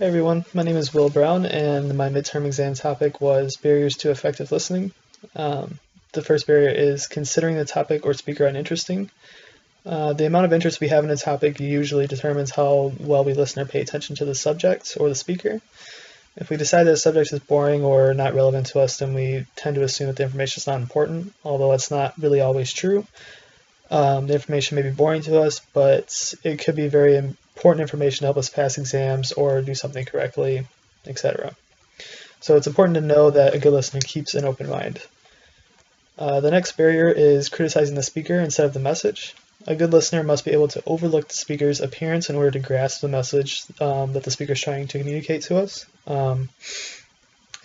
Hey everyone, my name is Will Brown, and my midterm exam topic was barriers to effective listening. The first barrier is considering the topic or speaker uninteresting. The amount of interest we have in a topic usually determines how well we listen or pay attention to the subject or the speaker. If we decide that a subject is boring or not relevant to us, then we tend to assume that the information is not important, although that's not really always true. The information may be boring to us, but it could be very important information to help us pass exams or do something correctly, etc. So it's important to know that a good listener keeps an open mind. The next barrier is criticizing the speaker instead of the message. A good listener must be able to overlook the speaker's appearance in order to grasp the message that the speaker is trying to communicate to us. And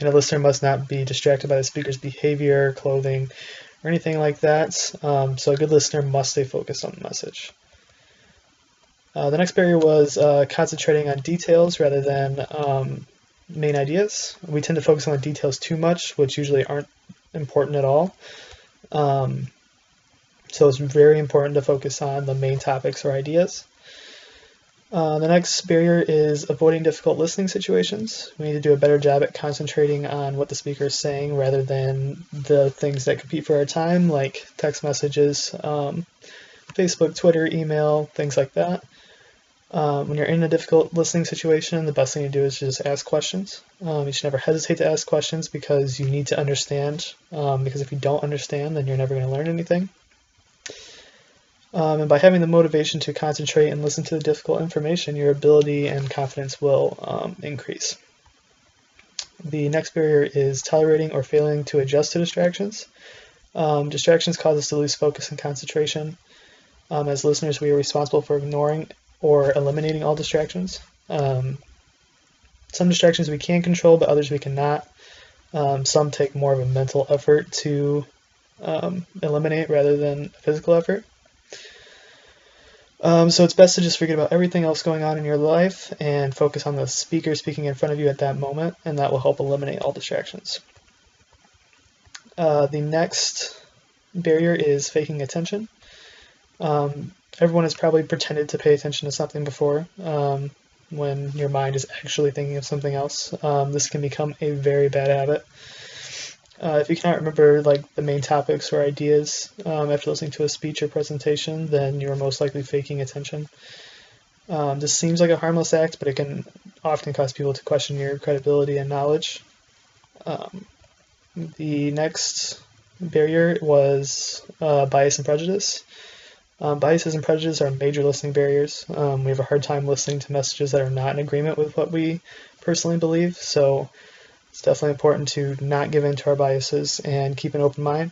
a listener must not be distracted by the speaker's behavior, clothing, or anything like that. So a good listener must stay focused on the message. The next barrier was concentrating on details rather than main ideas. We tend to focus on the details too much, which usually aren't important at all. So it's very important to focus on the main topics or ideas. The next barrier is avoiding difficult listening situations. We need to do a better job at concentrating on what the speaker is saying rather than the things that compete for our time, like text messages, Facebook, Twitter, email, things like that. When you're in a difficult listening situation, the best thing to do is just ask questions. You should never hesitate to ask questions because you need to understand, because if you don't understand, then you're never going to learn anything. And by having the motivation to concentrate and listen to the difficult information, your ability and confidence will increase. The next barrier is tolerating or failing to adjust to distractions. Distractions cause us to lose focus and concentration. As listeners, we are responsible for ignoring or eliminating all distractions. Some distractions we can control, but others we cannot. Some take more of a mental effort to eliminate rather than a physical effort. So it's best to just forget about everything else going on in your life and focus on the speaker speaking in front of you at that moment, and that will help eliminate all distractions. The next barrier is faking attention. Everyone has probably pretended to pay attention to something before when your mind is actually thinking of something else. This can become a very bad habit. If you cannot remember the main topics or ideas after listening to a speech or presentation, then you're most likely faking attention. This seems like a harmless act, but it can often cause people to question your credibility and knowledge. The next barrier was bias and prejudice. Biases and prejudice are major listening barriers. We have a hard time listening to messages that are not in agreement with what we personally believe, so it's definitely important to not give in to our biases and keep an open mind.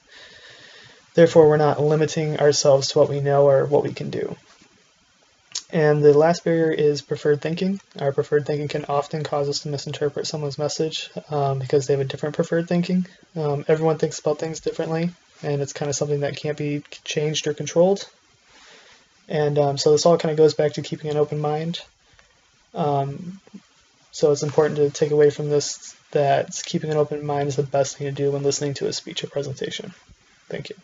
Therefore, we're not limiting ourselves to what we know or what we can do. And the last barrier is preferred thinking. Our preferred thinking can often cause us to misinterpret someone's message because they have a different preferred thinking. Everyone thinks about things differently, and it's kind of something that can't be changed or controlled. And so this all kind of goes back to keeping an open mind. So it's important to take away from this that keeping an open mind is the best thing to do when listening to a speech or presentation. Thank you.